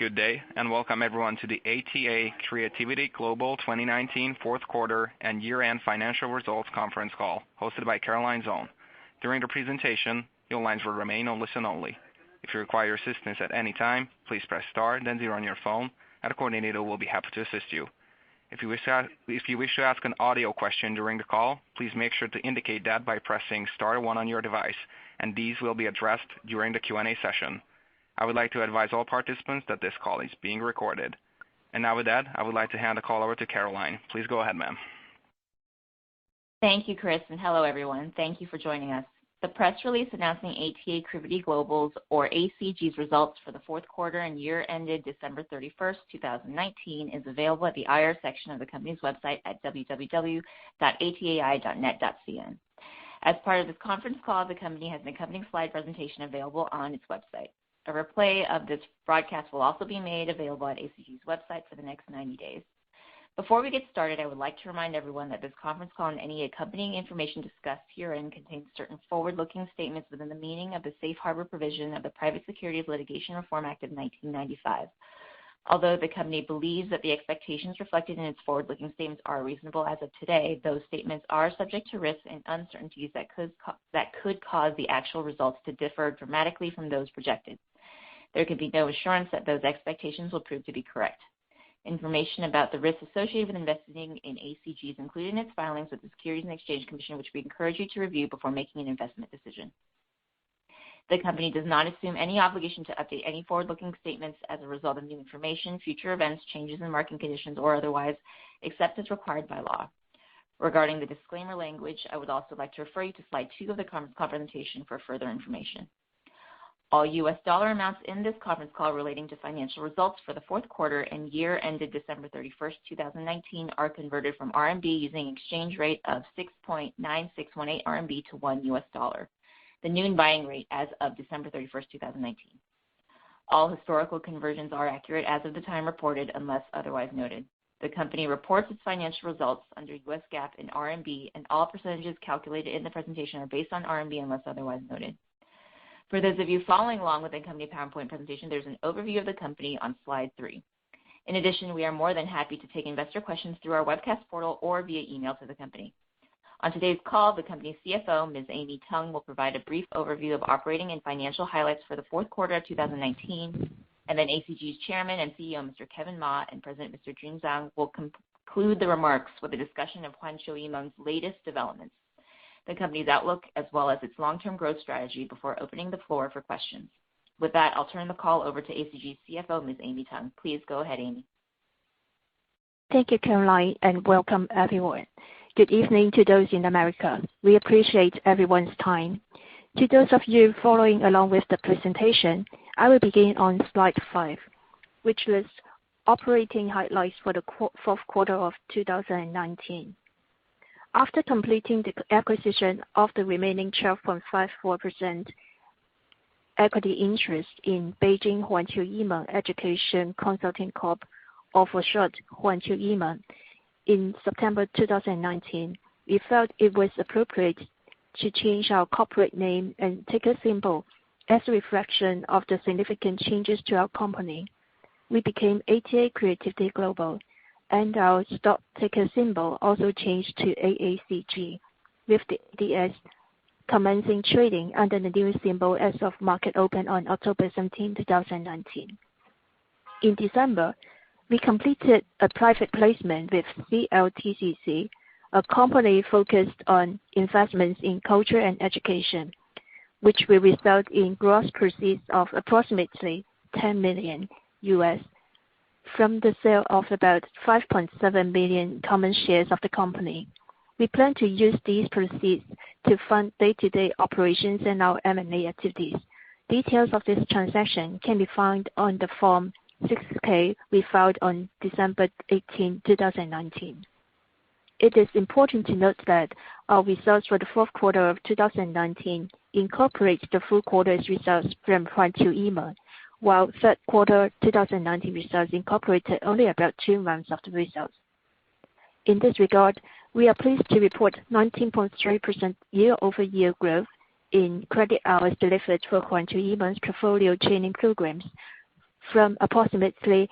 Good day, and welcome everyone to the ATA Creativity Global 2019 fourth quarter and year-end financial results conference call hosted by Caroline Zone. During the presentation, your lines will remain on listen only. If you require assistance at any time, please press star then 0 on your phone, and a coordinator will be happy to assist you. If you wish to ask an audio question during the call, please make sure to indicate that by pressing star 1 on your device, and these will be addressed during the Q&A session. I would like to advise all participants that this call is being recorded. And now with that, I would like to hand the call over to Caroline. Please go ahead, ma'am. Thank you, Chris, and hello, everyone. Thank you for joining us. The press release announcing ATA Creativity Global's, or ACG's, results for the fourth quarter and year ended December 31st, 2019 is available at the IR section of the company's website at www.atai.net.cn. As part of this conference call, the company has an accompanying slide presentation available on its website. A replay of this broadcast will also be made available at ACG's website for the next 90 days. Before we get started, I would like to remind everyone that this conference call and any accompanying information discussed herein contains certain forward-looking statements within the meaning of the Safe Harbor provision of the Private Securities Litigation Reform Act of 1995. Although the company believes that the expectations reflected in its forward-looking statements are reasonable as of today, those statements are subject to risks and uncertainties that could cause the actual results to differ dramatically from those projected. There can be no assurance that those expectations will prove to be correct. Information about the risks associated with investing in ACG is included in its filings with the Securities and Exchange Commission, which we encourage you to review before making an investment decision. The company does not assume any obligation to update any forward-looking statements as a result of new information, future events, changes in market conditions, or otherwise, except as required by law. Regarding the disclaimer language, I would also like to refer you to slide 2 of the presentation for further information. All U.S. dollar amounts in this conference call relating to financial results for the fourth quarter and year ended December 31st, 2019 are converted from RMB using an exchange rate of 6.9618 RMB to 1 U.S. dollar, the noon buying rate as of December 31st, 2019. All historical conversions are accurate as of the time reported unless otherwise noted. The company reports its financial results under U.S. GAAP in RMB, and all percentages calculated in the presentation are based on RMB unless otherwise noted. For those of you following along with the company PowerPoint presentation, there's an overview of the company on slide 3. In addition, we are more than happy to take investor questions through our webcast portal or via email to the company. On today's call, the company's CFO, Ms. Amy Tung, will provide a brief overview of operating and financial highlights for the fourth quarter of 2019, and then ACG's Chairman and CEO, Mr. Kevin Ma, and President, Mr. Jun Zhang, will conclude the remarks with a discussion of Huanqiu Yimeng's latest developments, the company's outlook, as well as its long-term growth strategy before opening the floor for questions. With that, I'll turn the call over to ACG's CFO, Ms. Amy Tung. Please go ahead, Amy. Thank you, Caroline, and welcome everyone. Good evening to those in America. We appreciate everyone's time. To those of you following along with the presentation, I will begin on slide 5, which lists operating highlights for the fourth quarter of 2019. After completing the acquisition of the remaining 12.54% equity interest in Beijing Huanqiu Yimeng Education Consulting Corp., or for short, Huanqiu Yimeng, in September 2019, we felt it was appropriate to change our corporate name and ticker symbol as a reflection of the significant changes to our company. We became ATA Creativity Global, and our stock ticker symbol also changed to AACG, with the ADS commencing trading under the new symbol as of market open on October 17, 2019. In December, we completed a private placement with CLTCC, a company focused on investments in culture and education, which will result in gross proceeds of approximately $10 million US from the sale of about 5.7 million common shares of the company. We plan to use these proceeds to fund day-to-day operations and our M&A activities. Details of this transaction can be found on the Form 6K we filed on December 18, 2019. It is important to note that our results for the fourth quarter of 2019 incorporate the full quarter's results from Huanqiu Yimeng, while third quarter 2019 results incorporated only about 2 months of the results. In this regard, we are pleased to report 19.3% year-over-year growth in credit hours delivered for Huanqiu Yimeng's portfolio training programs from approximately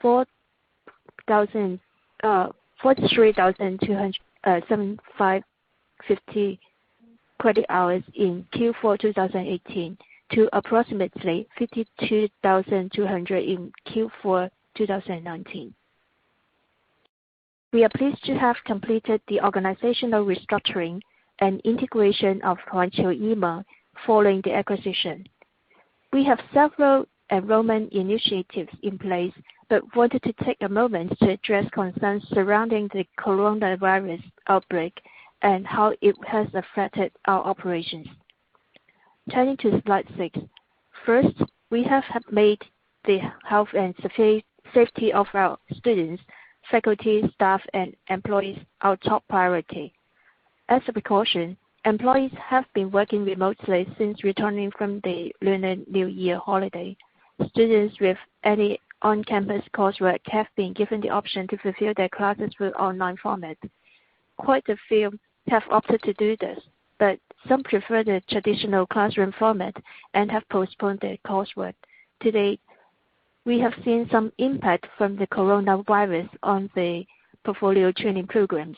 43,750 credit hours in Q4 2018 to approximately 52,200 in Q4 2019. We are pleased to have completed the organizational restructuring and integration of Huanqiu Yimeng following the acquisition. We have several enrollment initiatives in place, but wanted to take a moment to address concerns surrounding the coronavirus outbreak and how it has affected our operations. Turning to slide 6. First, we have made the health and safety of our students, faculty, staff, and employees our top priority. As a precaution, employees have been working remotely since returning from the Lunar New Year holiday. Students with any on-campus coursework have been given the option to fulfill their classes with online format. Quite a few have opted to do this, but some prefer the traditional classroom format and have postponed their coursework. Today, we have seen some impact from the coronavirus on the portfolio training programs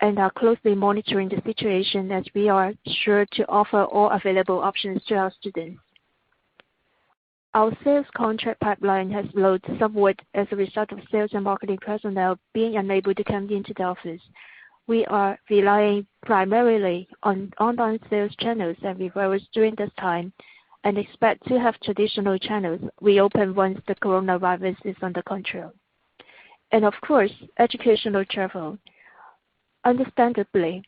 and are closely monitoring the situation as we are sure to offer all available options to our students. Our sales contract pipeline has slowed somewhat as a result of sales and marketing personnel being unable to come into the office. We are relying primarily on online sales channels and referrals during this time and expect to have traditional channels reopen once the coronavirus is under control. And of course, educational travel. Understandably,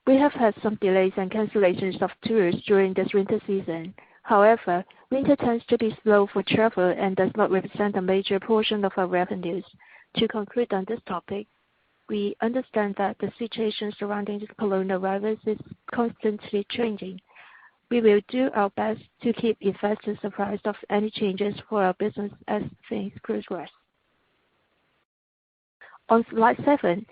we have had some delays and cancellations of tours during this winter season. However, winter tends to be slow for travel and does not represent a major portion of our revenues. To conclude on this topic, we understand that the situation surrounding the coronavirus is constantly changing. We will do our best to keep investors apprised of any changes for our business as things progress. On slide 7,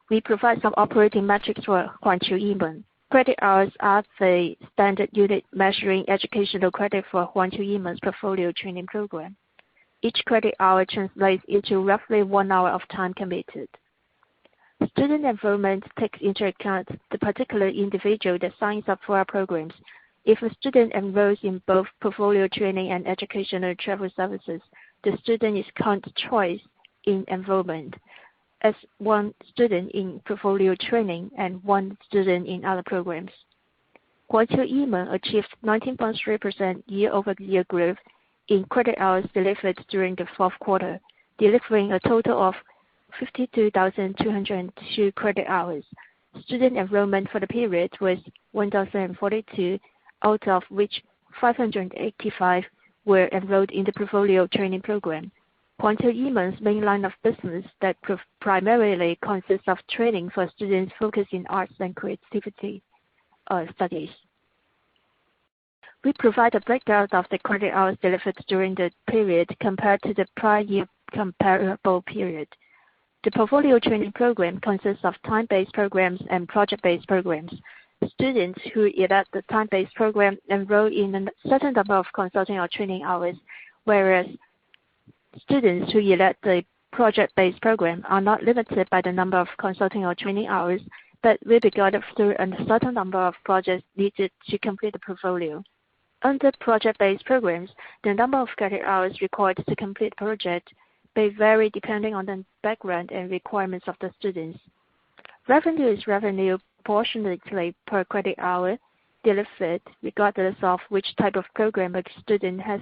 we provide some operating metrics for Huanqiu Yimeng. Credit hours are the standard unit measuring educational credit for Huanqiu Yimeng's portfolio training program. Each credit hour translates into roughly 1 hour of time committed. Student enrollment takes into account the particular individual that signs up for our programs. If a student enrolls in both portfolio training and educational travel services, the student is counted twice in enrollment, as one student in portfolio training and one student in other programs. Huanqiu Yimeng achieved 19.3% year-over-year growth in credit hours delivered during the fourth quarter, delivering a total of 52,202 credit hours. Student enrollment for the period was 1,042, out of which 585 were enrolled in the portfolio training program. Huanqiu Yimeng's main line of business that primarily consists of training for students focused in arts and creativity studies. We provide a breakdown of the credit hours delivered during the period compared to the prior year comparable period. The portfolio training program consists of time-based programs and project-based programs. Students who elect the time-based program enroll in a certain number of consulting or training hours, whereas students who elect the project-based program are not limited by the number of consulting or training hours, but will be guided through a certain number of projects needed to complete the portfolio. Under project-based programs, the number of credit hours required to complete the project may vary depending on the background and requirements of the students. Revenue is revenue proportionately per credit hour delivered, regardless of which type of program a student has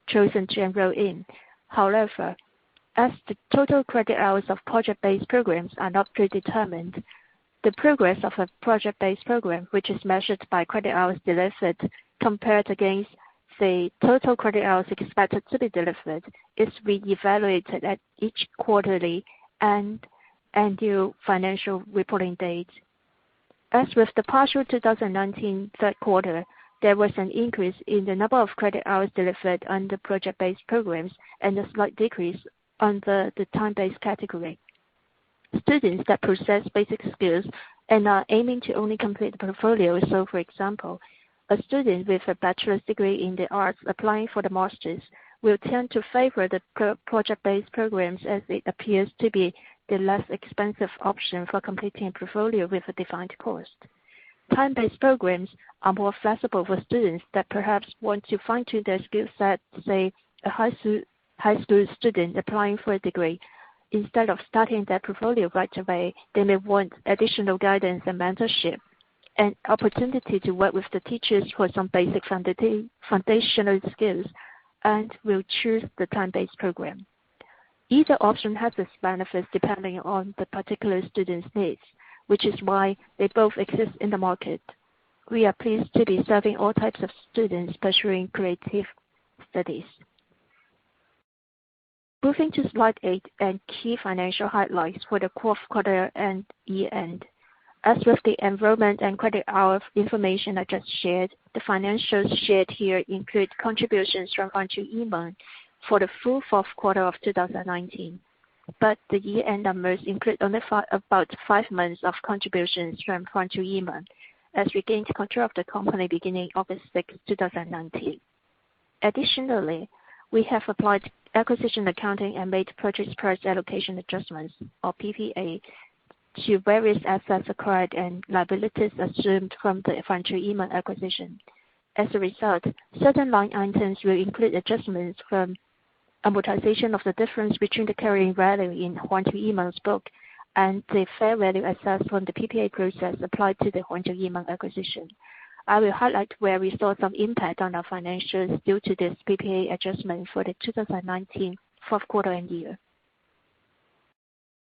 chosen to enroll in. However, as the total credit hours of project-based programs are not predetermined, the progress of a project-based program, which is measured by credit hours delivered compared against the total credit hours expected to be delivered, is re-evaluated at each quarterly and annual financial reporting date. As with the partial 2019 third quarter, there was an increase in the number of credit hours delivered under project-based programs and a slight decrease under the time-based category. Students that possess basic skills and are aiming to only complete the portfolio, so for example, a student with a bachelor's degree in the arts applying for the master's will tend to favor the project-based programs as it appears to be the less expensive option for completing a portfolio with a defined cost. Time-based programs are more flexible for students that perhaps want to fine-tune their skill set, say a high school student applying for a degree. Instead of starting their portfolio right away, they may want additional guidance and mentorship, an opportunity to work with the teachers for some basic foundational skills, and will choose the time-based program. Either option has its benefits depending on the particular student's needs, which is why they both exist in the market. We are pleased to be serving all types of students pursuing creative studies. Moving to slide 8 and key financial highlights for the fourth quarter and year-end. As with the enrollment and credit hour information I just shared, the financials shared here include contributions from Huanchu Yimeng for the full fourth quarter of 2019. But the year-end numbers include only about 5 months of contributions from Huanchu Yimeng, as we gained control of the company beginning August 6, 2019. Additionally, we have applied acquisition accounting and made purchase price allocation adjustments, or PPA, to various assets acquired and liabilities assumed from the Huanchu Yimeng acquisition. As a result, certain line items will include adjustments from amortization of the difference between the carrying value in Huanchu Yimeng's book and the fair value assessed from the PPA process applied to the Huanchu Yimeng acquisition. I will highlight where we saw some impact on our financials due to this PPA adjustment for the 2019 fourth quarter and year.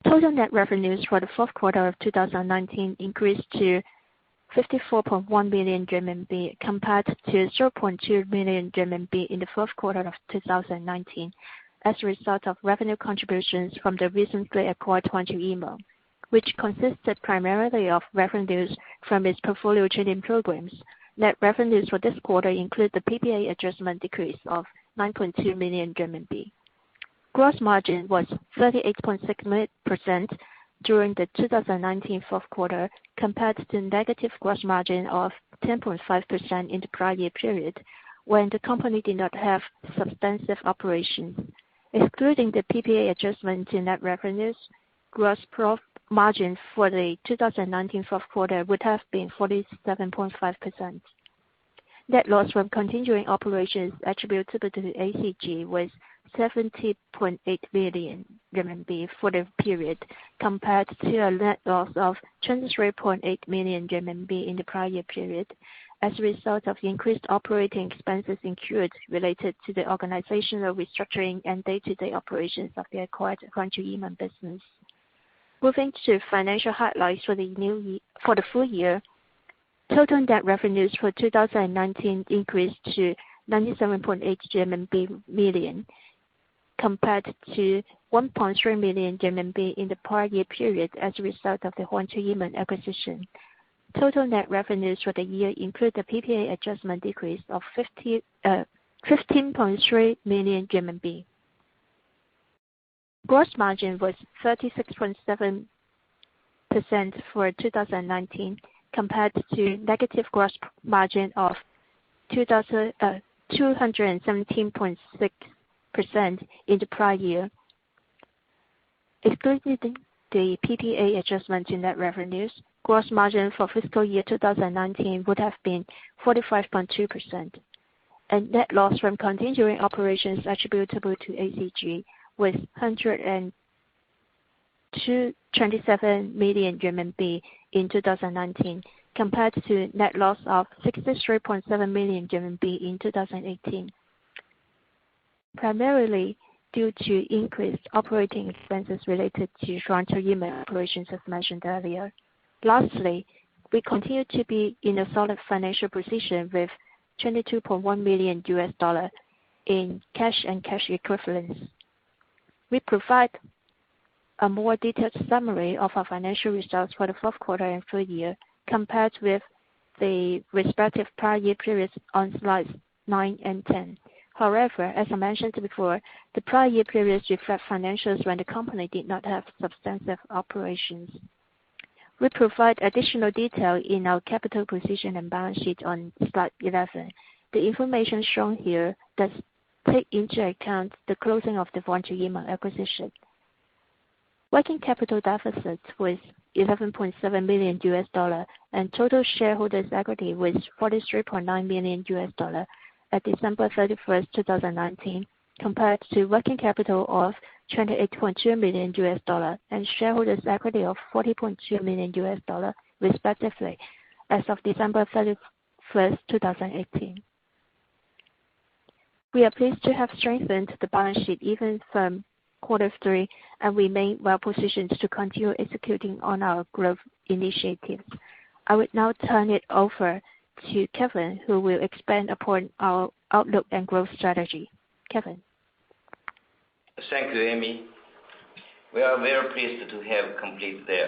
Total net revenues for the fourth quarter of 2019 increased to 54.1 million RMB compared to 0.2 million RMB in the fourth quarter of 2019 as a result of revenue contributions from the recently acquired Huanchu Yimeng, which consisted primarily of revenues from its portfolio training programs. Net revenues for this quarter include the PPA adjustment decrease of 9.2 million RMB. Gross margin was 38.6% during the 2019 fourth quarter compared to negative gross margin of 10.5% in the prior year period when the company did not have substantive operations. Excluding the PPA adjustment to net revenues, gross profit margin for the 2019 fourth quarter would have been 47.5%. Net loss from continuing operations attributable to the AACG was 70.8 million RMB for the period compared to a net loss of 23.8 million RMB in the prior year period as a result of increased operating expenses incurred related to the organizational restructuring and day-to-day operations of the acquired Huanchu Yimeng business. Moving to financial highlights for the full year, total net revenues for 2019 increased to 97.8 million compared to 1.3 million RMB in the prior year period as a result of the Huanchu Yimeng acquisition. Total net revenues for the year include the PPA adjustment decrease of 15.3 million RMB. Gross margin was 36.7% for 2019 compared to negative gross margin of 217.6% in the prior year. Excluding the PPA adjustment to net revenues, gross margin for fiscal year 2019 would have been 45.2%, and net loss from continuing operations attributable to AACG was 127 million RMB in 2019 compared to net loss of 63.7 million RMB in 2018, primarily due to increased operating expenses related to Huanchu Yimeng operations as mentioned earlier. Lastly, we continue to be in a solid financial position with $22.1 million in cash and cash equivalents. We provide a more detailed summary of our financial results for the fourth quarter and full year compared with the respective prior year periods on slides 9 and 10. However, as I mentioned before, the prior year periods reflect financials when the company did not have substantive operations. We provide additional detail in our capital position and balance sheet on slide 11. The information shown here does take into account the closing of the Huanqiu Yimeng acquisition. Working capital deficit was $11.7 million and total shareholders' equity was $43.9 million at December 31st, 2019, compared to working capital of $28.2 million and shareholders' equity of $40.2 million respectively as of December 31st, 2018. We are pleased to have strengthened the balance sheet even from Q3 and remain well positioned to continue executing on our growth initiatives. I would now turn it over to Kevin, who will expand upon our outlook and growth strategy. Kevin. Thank you, Amy. We are very pleased to have completed the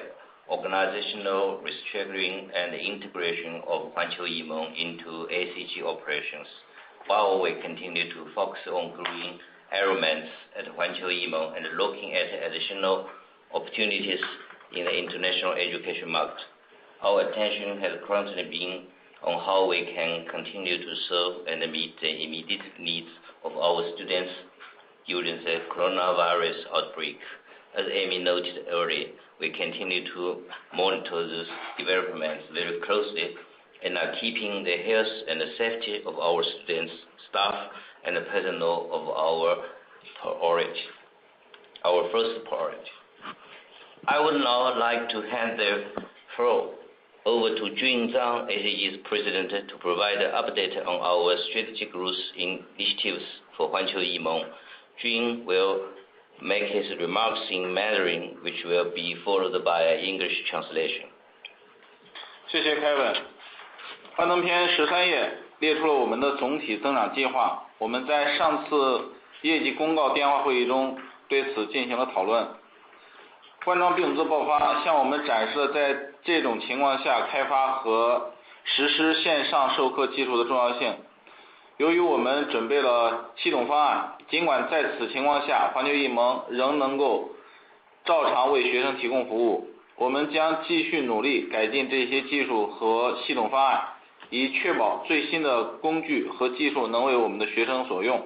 organizational restructuring and integration of Huanqiu Yimeng into AACG operations, while we continue to focus on growing elements at Huanqiu Yimeng and looking at additional opportunities in the international education market. Our attention has currently been on how we can continue to serve and meet the immediate needs of our students during the coronavirus outbreak. As Amy noted earlier, we continue to monitor these developments very closely and are keeping the health and the safety of our students, staff, and the personnel of our first priority. I would now like to hand the floor over to Jun Zhang, AACG's president, to provide an update on our strategic growth initiatives for Huanqiu Yimeng. Jun will make his remarks in Mandarin, which will be followed by an English translation. 谢谢 Kevin。幻灯片13页列出了我们的总体增长计划。我们在上次业绩公告电话会议中对此进行了讨论。冠状病毒的爆发向我们展示了在这种情况下开发和实施线上授课技术的重要性。由于我们准备了系统方案，尽管在此情况下环球一盟仍能够照常为学生提供服务，我们将继续努力改进这些技术和系统方案，以确保最新的工具和技术能为我们的学生所用。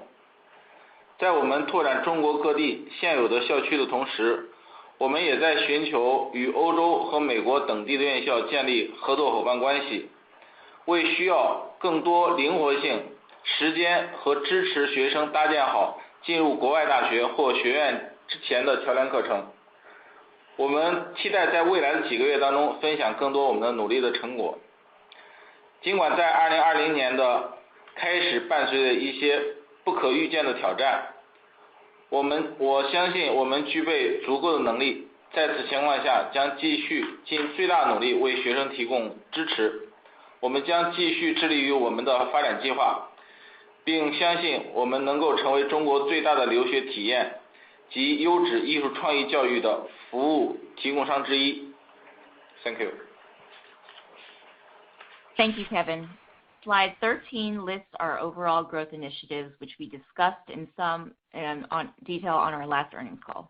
在我们拓展中国各地现有的校区的同时，我们也在寻求与欧洲和美国等地的院校建立合作伙伴关系，为需要更多灵活性、时间和支持学生搭建好进入国外大学或学院之前的桥梁课程。我们期待在未来的几个月当中分享更多我们的努力的成果。尽管在2020年的开始伴随着一些不可预见的挑战，我相信我们具备足够的能力，在此情况下将继续尽最大努力为学生提供支持。我们将继续致力于我们的发展计划，并相信我们能够成为中国最大的留学体验及优质艺术创意教育的服务提供商之一。Thank you. Thank you, Kevin. Slide 13 lists our overall growth initiatives, which we discussed in some detail on our last earnings call.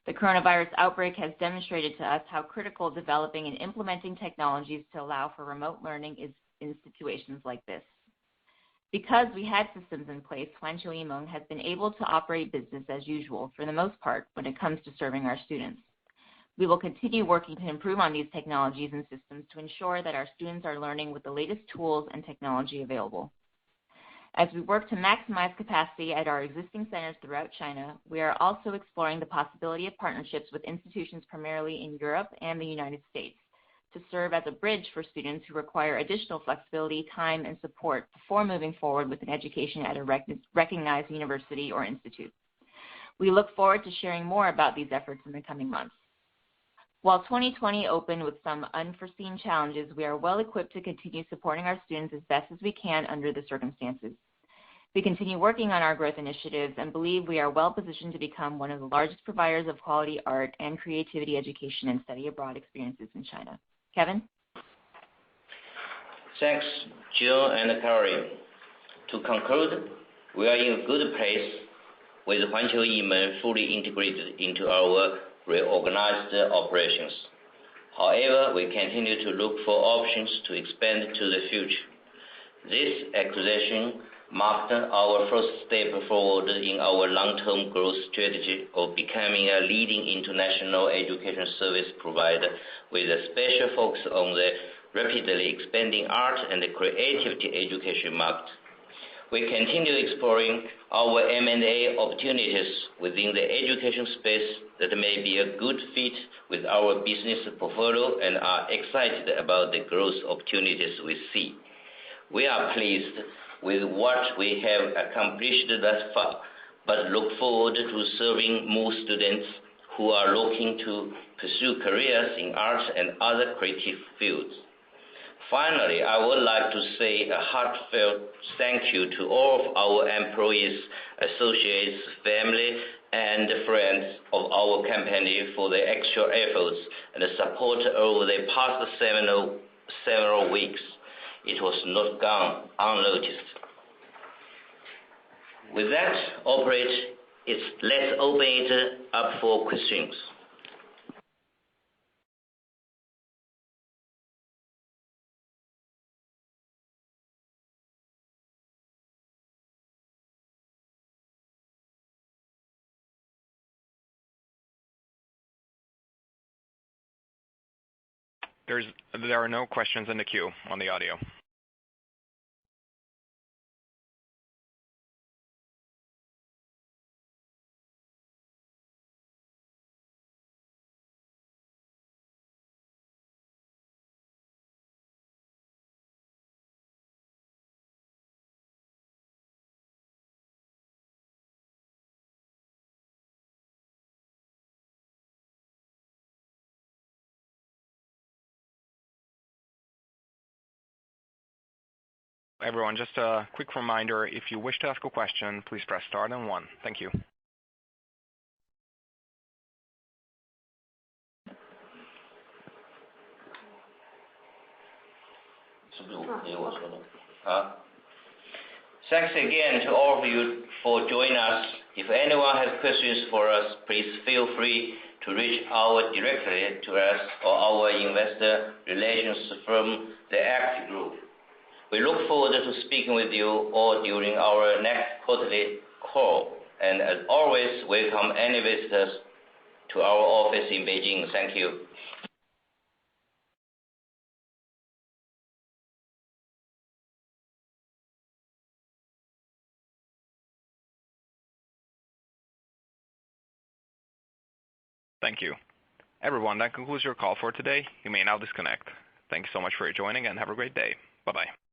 The coronavirus outbreak has demonstrated to us how critical developing and implementing technologies to allow for remote learning is in situations like this. Because we had systems in place, Huanqiu Yimeng has been able to operate business as usual for the most part when it comes to serving our students. We will continue working to improve on these technologies and systems to ensure that our students are learning with the latest tools and technology available. As we work to maximize capacity at our existing centers throughout China, we are also exploring the possibility of partnerships with institutions primarily in Europe and the United States to serve as a bridge for students who require additional flexibility, time, and support before moving forward with an education at a recognized university or institute. We look forward to sharing more about these efforts in the coming months. While 2020 opened with some unforeseen challenges, we are well equipped to continue supporting our students as best as we can under the circumstances. We continue working on our growth initiatives and believe we are well positioned to become one of the largest providers of quality art and creativity education and study abroad experiences in China. Kevin? Thanks, Jill and Carrie. To conclude, we are in a good place with Huanqiu Yimeng fully integrated into our reorganized operations. However, we continue to look for options to expand to the future. This acquisition marked our first step forward in our long-term growth strategy of becoming a leading international education service provider with a special focus on the rapidly expanding art and creativity education market. We continue exploring our M&A opportunities within the education space that may be a good fit with our business portfolio and are excited about the growth opportunities we see. We are pleased with what we have accomplished thus far, but look forward to serving more students who are looking to pursue careers in arts and other creative fields. Finally, I would like to say a heartfelt thank you to all of our employees, associates, family, and friends of our company for their extra efforts and support over the past several weeks. It was not gone unnoticed. With that, operator, let's open it up for questions. There are no questions in the queue on the audio. Everyone, just a quick reminder, if you wish to ask a question, please press star then 1. Thank you. Thanks again to all of you for joining us. If anyone has questions for us, please feel free to reach out directly to us or our investor relations firm, the AACG Group. We look forward to speaking with you all during our next quarterly call. And as always, welcome any visitors to our office in Beijing. Thank you. Thank you. Everyone, that concludes your call for today. You may now disconnect. Thank you so much for joining and have a great day. Bye-bye.